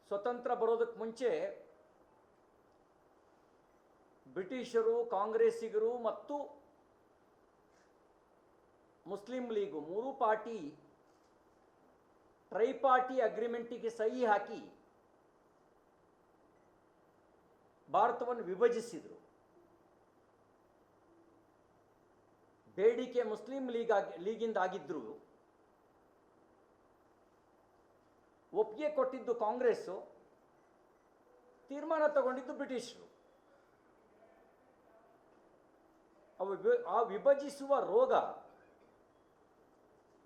ಸ್ವತಂತ್ರ ಬರೋದಕ್ಕೆ ಮುಂಚೆ ಬ್ರಿಟಿಷರು, ಕಾಂಗ್ರೆಸ್ಸಿಗರು ಮತ್ತು ಮುಸ್ಲಿಂ ಲೀಗು ಮೂರು ಪಾರ್ಟಿ ಟ್ರೈಪಾರ್ಟಿ ಅಗ್ರಿಮೆಂಟಿಗೆ ಸಹಿ ಹಾಕಿ ಭಾರತವನ್ನು ವಿಭಜಿಸಿದರು. ಬೇಡಿಕೆ ಮುಸ್ಲಿಂ ಲೀಗಿಂದ ಆಗಿದ್ದರೂ ಒಪ್ಪಿಗೆ ಕೊಟ್ಟಿದ್ದು ಕಾಂಗ್ರೆಸ್ಸು, ತೀರ್ಮಾನ ತಗೊಂಡಿದ್ದು ಬ್ರಿಟಿಷರು. ಆ ವಿಭಜಿಸುವ ರೋಗ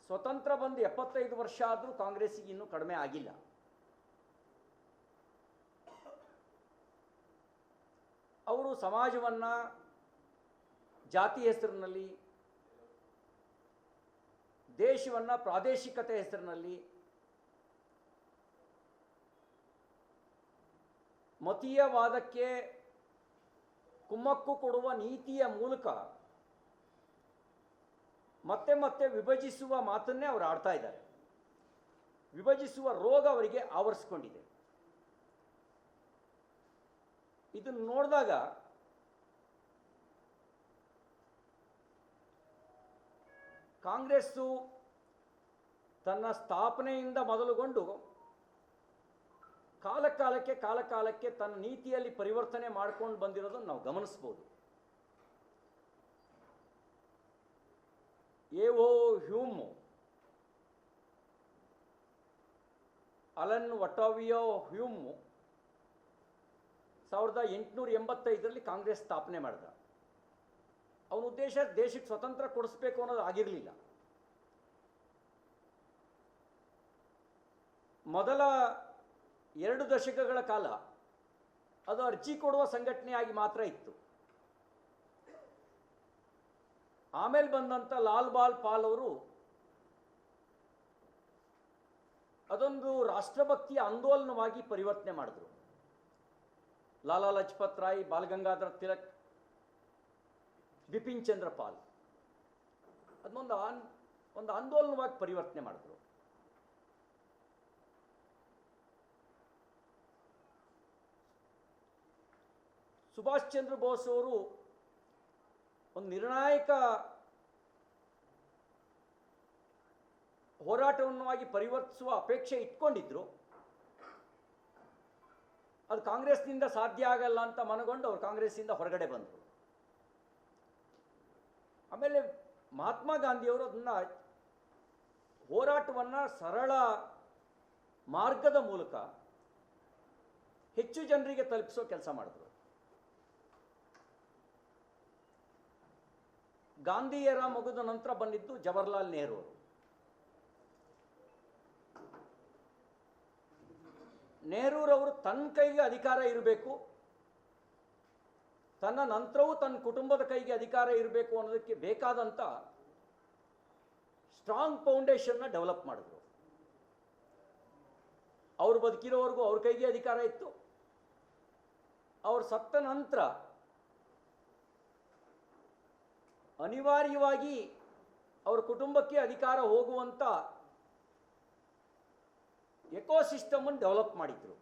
ಸ್ವತಂತ್ರ ಬಂದು 75 ವರ್ಷ ಆದರೂ ಕಾಂಗ್ರೆಸ್ಸಿಗೆ ಇನ್ನೂ ಕಡಿಮೆ ಆಗಿಲ್ಲ. ಅವರು ಸಮಾಜವನ್ನು ಜಾತಿ ಹೆಸರಿನಲ್ಲಿ, ದೇಶವನ್ನು ಪ್ರಾದೇಶಿಕತೆ ಹೆಸರಿನಲ್ಲಿ, ಮತೀಯವಾದಕ್ಕೆ ಕುಮ್ಮಕ್ಕು ಕೊಡುವ ನೀತಿಯ ಮೂಲಕ ಮತ್ತೆ ಮತ್ತೆ ವಿಭಜಿಸುವ ಮಾತನ್ನೇ ಅವರು ಆಡ್ತಾ ಇದ್ದಾರೆ. ವಿಭಜಿಸುವ ರೋಗ ಅವರಿಗೆ ಆವರಿಸಿಕೊಂಡಿದೆ. ಇದನ್ನು ನೋಡಿದಾಗ ಕಾಂಗ್ರೆಸ್ಸು ತನ್ನ ಸ್ಥಾಪನೆಯಿಂದ ಮೊದಲುಗೊಂಡು ಕಾಲಕಾಲಕ್ಕೆ ತನ್ನ ನೀತಿಯಲ್ಲಿ ಪರಿವರ್ತನೆ ಮಾಡ್ಕೊಂಡು ಬಂದಿರೋದನ್ನು ನಾವು ಗಮನಿಸ್ಬೋದು. ಎ.ಓ. ಹ್ಯೂಮ್, ಅಲನ್ ಒಟಾವಿಯೋ ಹ್ಯೂಮ್ 1885ರಲ್ಲಿ ಕಾಂಗ್ರೆಸ್ ಸ್ಥಾಪನೆ ಮಾಡಿದ. ಅವನ ಉದ್ದೇಶ ದೇಶಕ್ಕೆ ಸ್ವತಂತ್ರ ಕೊಡಿಸ್ಬೇಕು ಅನ್ನೋದು ಆಗಿರಲಿಲ್ಲ. ಮೊದಲ 2 ದಶಕಗಳ ಕಾಲ ಅದು ಅರ್ಜಿ ಕೊಡುವ ಸಂಘಟನೆಯಾಗಿ ಮಾತ್ರ ಇತ್ತು. ಆಮೇಲೆ ಬಂದಂಥ ಲಾಲ್ ಬಾಲ್ ಪಾಲ್ ಅವರು ಅದೊಂದು ರಾಷ್ಟ್ರಭಕ್ತಿಯ ಆಂದೋಲನವಾಗಿ ಪರಿವರ್ತನೆ ಮಾಡಿದ್ರು. ಲಾಲಾ ಲಜಪತ್ ರಾಯ್, ಬಾಲ್ ಗಂಗಾಧರ್ ತಿಲಕ್, ಬಿಪಿನ್ ಚಂದ್ರ ಪಾಲ್ ಅದನ್ನೊಂದು ಆಂದೋಲನವಾಗಿ ಪರಿವರ್ತನೆ ಮಾಡಿದ್ರು. ಸುಭಾಷ್ ಚಂದ್ರ ಬೋಸ್ ಅವರು ಒಂದು ನಿರ್ಣಾಯಕ ಹೋರಾಟವನ್ನಾಗಿ ಪರಿವರ್ತಿಸುವ ಅಪೇಕ್ಷೆ ಇಟ್ಕೊಂಡಿದ್ರು. ಅದು ಕಾಂಗ್ರೆಸ್ನಿಂದ ಸಾಧ್ಯ ಆಗಲ್ಲ ಅಂತ ಮನಗೊಂಡು ಅವರು ಕಾಂಗ್ರೆಸ್ಸಿಂದ ಹೊರಗಡೆ ಬಂದರು. ಆಮೇಲೆ ಮಹಾತ್ಮ ಗಾಂಧಿಯವರು ಅದನ್ನು ಹೋರಾಟವನ್ನು ಸರಳ ಮಾರ್ಗದ ಮೂಲಕ ಹೆಚ್ಚು ಜನರಿಗೆ ತಲುಪಿಸೋ ಕೆಲಸ ಮಾಡಿದ್ರು. ಗಾಂಧಿಯರ ಮುಗಿದ ನಂತರ ಬಂದಿದ್ದು ಜವಾಹರ್ಲಾಲ್ ನೆಹರು ಅವರು. ನೆಹರೂರವರು ತನ್ನ ಕೈಗೆ ಅಧಿಕಾರ ಇರಬೇಕು, ತನ್ನ ನಂತರವೂ ತನ್ನ ಕುಟುಂಬದ ಕೈಗೆ ಅಧಿಕಾರ ಇರಬೇಕು ಅನ್ನೋದಕ್ಕೆ ಬೇಕಾದಂಥ ಸ್ಟ್ರಾಂಗ್ ಫೌಂಡೇಶನ್ನ ಡೆವಲಪ್ ಮಾಡಿದ್ರು. ಅವರು ಬದುಕಿರೋವರೆಗೂ ಅವ್ರ ಕೈಗೆ ಅಧಿಕಾರ ಇತ್ತು. ಅವರು ಸತ್ತ ನಂತರ ಅನಿವಾರ್ಯವಾಗಿ ಅವರ ಕುಟುಂಬಕ್ಕೆ ಅಧಿಕಾರ ಹೋಗುವಂಥ ಎಕೋಸಿಸ್ಟಮನ್ನು ಡೆವಲಪ್ ಮಾಡಿದ್ರು.